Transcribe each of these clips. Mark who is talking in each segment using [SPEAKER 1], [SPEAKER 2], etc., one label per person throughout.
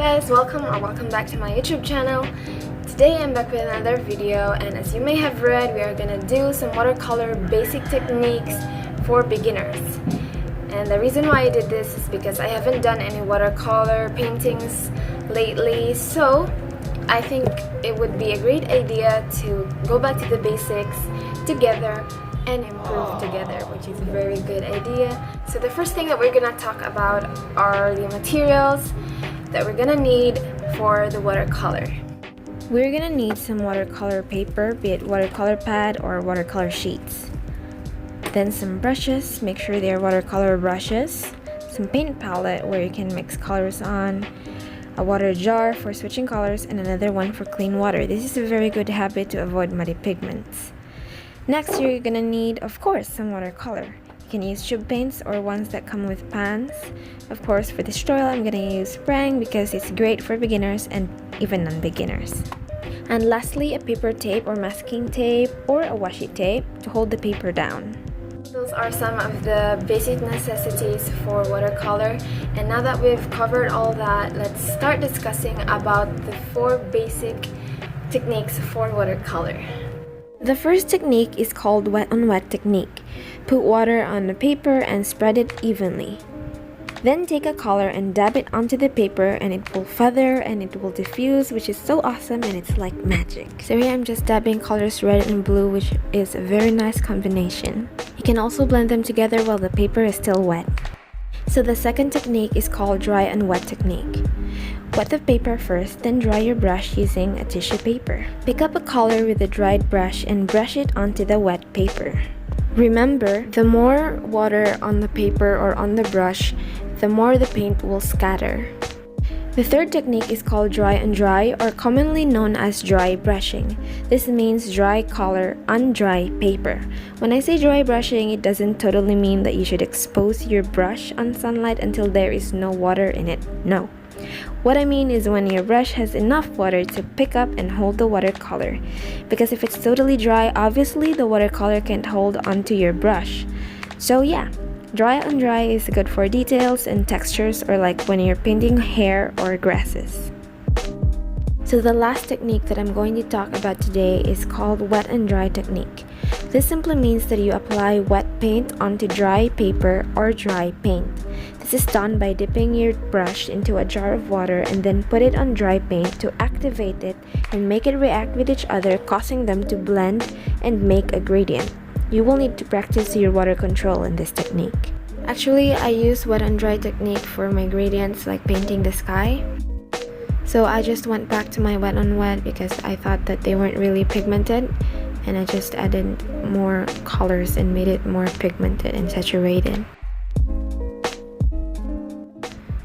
[SPEAKER 1] Guys, welcome back to my YouTube channel. Today I'm back with another video, and as you may have read, we are gonna do some watercolor basic techniques for beginners. And the reason why I did this is because I haven't done any watercolor paintings lately, so I think it would be a great idea to go back to the basics together and improve together, which is a very good idea. So the first thing that we're gonna talk about are the materials that we're gonna need for the watercolor. We're gonna need some watercolor paper, be it watercolor pad or watercolor sheets. Then some brushes, make sure they're watercolor brushes. Some paint palette where you can mix colors on. A water jar for switching colors, and another one for clean water. This is a very good habit to avoid muddy pigments. Next, you're gonna need, of course, some watercolor. You can use tube paints or ones that come with pans. Of course, for this tutorial, I'm gonna use spraying because it's great for beginners and even non-beginners. And lastly, a paper tape or masking tape or a washi tape to hold the paper down. Those are some of the basic necessities for watercolor. And now that we've covered all that, let's start discussing about the 4 basic techniques for watercolor. The first technique is called wet on wet technique. Put water on the paper and spread it evenly. Then take a color and dab it onto the paper, and it will feather and it will diffuse, which is so awesome, and it's like magic. So here I'm just dabbing colors red and blue, which is a very nice combination. You can also blend them together while the paper is still wet. So the second technique is called dry and wet technique. Wet the paper first, then dry your brush using a tissue paper. Pick up a color with a dried brush and brush it onto the wet paper. Remember, the more water on the paper or on the brush, the more the paint will scatter. The third technique is called dry and dry, or commonly known as dry brushing. This means dry color on dry paper. When I say dry brushing, it doesn't totally mean that you should expose your brush on sunlight until there is no water in it. No. What I mean is when your brush has enough water to pick up and hold the watercolor. Because if it's totally dry, obviously the watercolor can't hold onto your brush. So yeah, dry on dry is good for details and textures, or like when you're painting hair or grasses. So the last technique that I'm going to talk about today is called wet and dry technique. This simply means that you apply wet paint onto dry paper or dry paint. This is done by dipping your brush into a jar of water and then put it on dry paint to activate it and make it react with each other, causing them to blend and make a gradient. You will need to practice your water control in this technique. Actually, I use wet and dry technique for my gradients, like painting the sky. So I just went back to my wet on wet because I thought that they weren't really pigmented, and I just added more colors and made it more pigmented and saturated.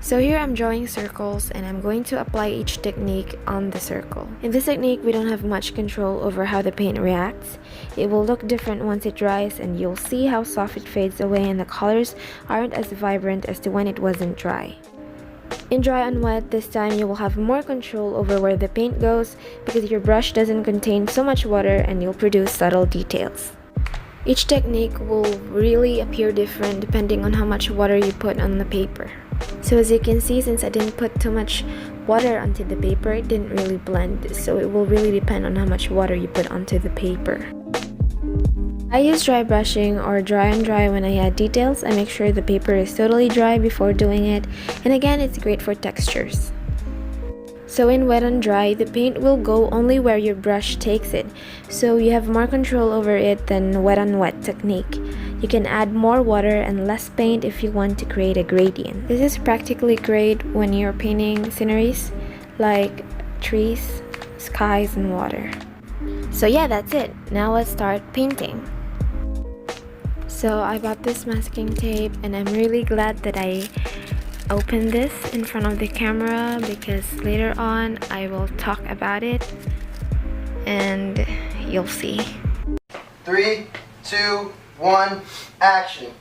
[SPEAKER 1] So here I'm drawing circles, and I'm going to apply each technique on the circle. In this technique, we don't have much control over how the paint reacts. It will look different once it dries, and you'll see how soft it fades away and the colors aren't as vibrant as to when it wasn't dry. In dry and wet, this time you will have more control over where the paint goes because your brush doesn't contain so much water, and you'll produce subtle details. Each technique will really appear different depending on how much water you put on the paper. So as you can see, since I didn't put too much water onto the paper, it didn't really blend, so it will really depend on how much water you put onto the paper. I use dry brushing or dry and dry when I add details. I make sure the paper is totally dry before doing it, and again, it's great for textures. So in wet and dry, the paint will go only where your brush takes it, so you have more control over it than wet on wet technique. You can add more water and less paint if you want to create a gradient. This is practically great when you're painting sceneries like trees, skies, and water. So yeah, that's it. Now let's start painting. So I got this masking tape, and I'm really glad that I opened this in front of the camera because later on I will talk about it and you'll see.
[SPEAKER 2] 3, 2, 1, action.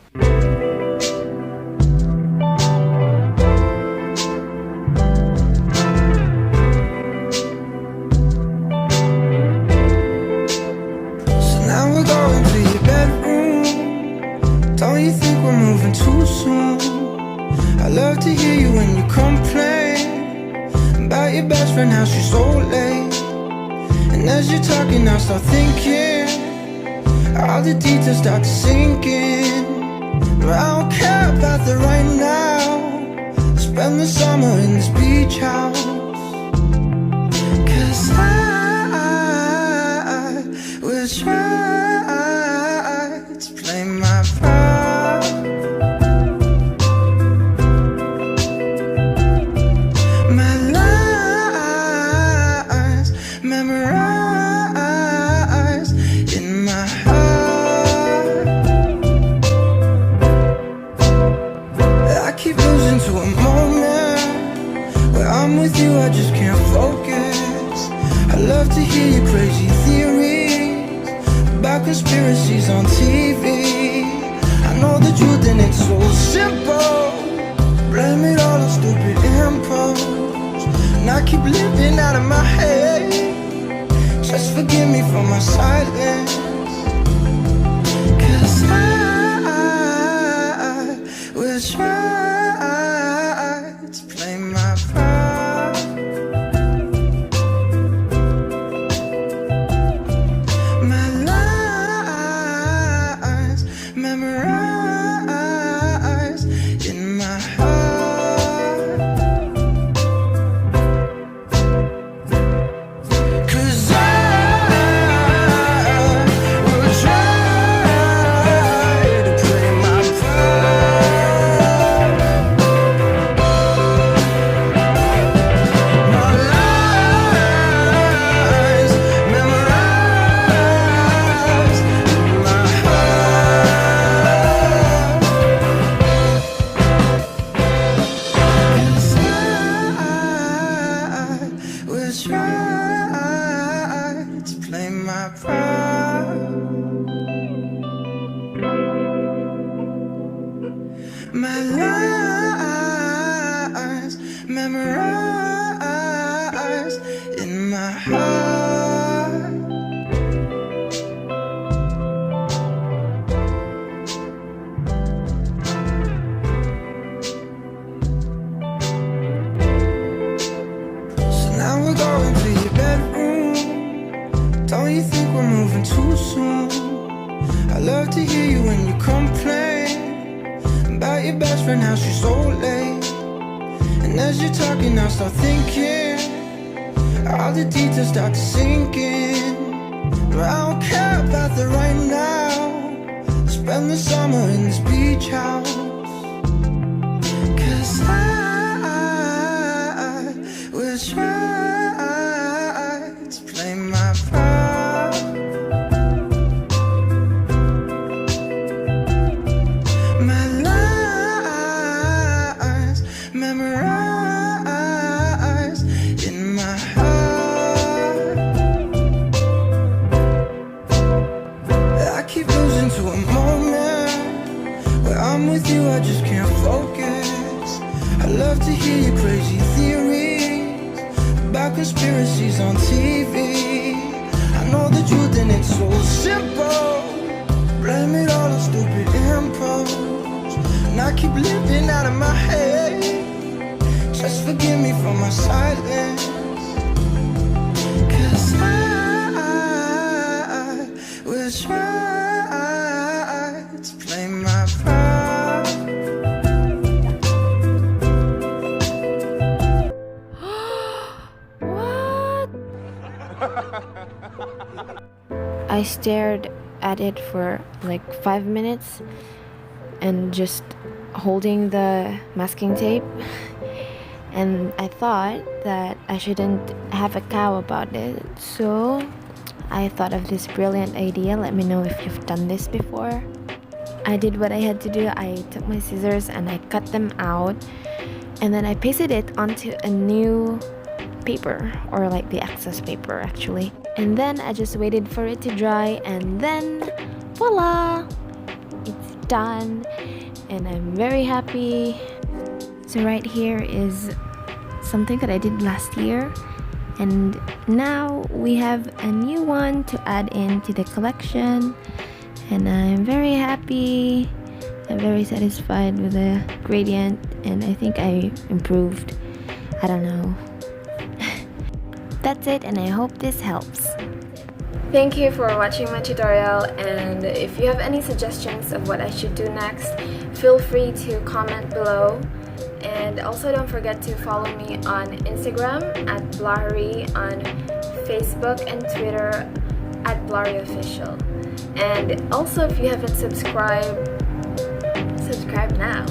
[SPEAKER 3] So now we're going to your bedroom. Don't you think we're moving too soon? I love to hear you when you complain. about your best friend, how she's so late. And as you're talking, I start thinking, all the details start to sink in. But I don't care about the right now. Spend the summer in this beach house. 'Cause I will try to play my part. My lines memorized in my heart. I keep losing to a moment where I'm with you, I just can't focus. I love to hear your crazy theories about conspiracies on TV. I know the truth and it's so simple. Blame it all on stupid impulse. And I keep living out of my head. Just forgive me for my silence. 'Cause I will try to play my part. My lines memorized in my heart. 'Cause I will try to play my part. My lines memorized in my heart. 'Cause I will try to play my part. My lines memorized in my heart. So now we're going to your bedroom. Don't you think we're moving too soon? I love to hear you when you complain about your best friend, how she's so late. And as you're talking, I start thinking, all the details start to sink in. But I don't care about the right now. Spend the summer in this beach house. 'Cause I will try to play my part. My lines memorized in my heart. I keep losing to a moment where I'm with you, I just can't focus. I love to hear your crazy theories about conspiracies on TV. I know the truth and it's so simple. Blame it all on stupid impulse. And I keep living out of my head. Just forgive me for my silence. 'Cause I will try to play my part.
[SPEAKER 1] What? I stared at it for like 5 minutes and just holding the masking tape. And I thought that I shouldn't have a cow about it. So I thought of this brilliant idea. Let me know if you've done this before. I did what I had to do. I took my scissors and I cut them out. And then I pasted it onto a new paper, or like the excess paper actually. And then I just waited for it to dry, and then voila! It's done and I'm very happy. So right here is something that I did last year, and now we have a new one to add into the collection, and I'm very happy. I'm very satisfied with the gradient, and I think I improved. I don't know. That's it, and I hope this helps. Thank you for watching my tutorial, and if you have any suggestions of what I should do next, feel free to comment below. And also don't forget to follow me on Instagram at Blahari, on Facebook and Twitter at BlahariOfficial. And also, if you haven't subscribed, subscribe now.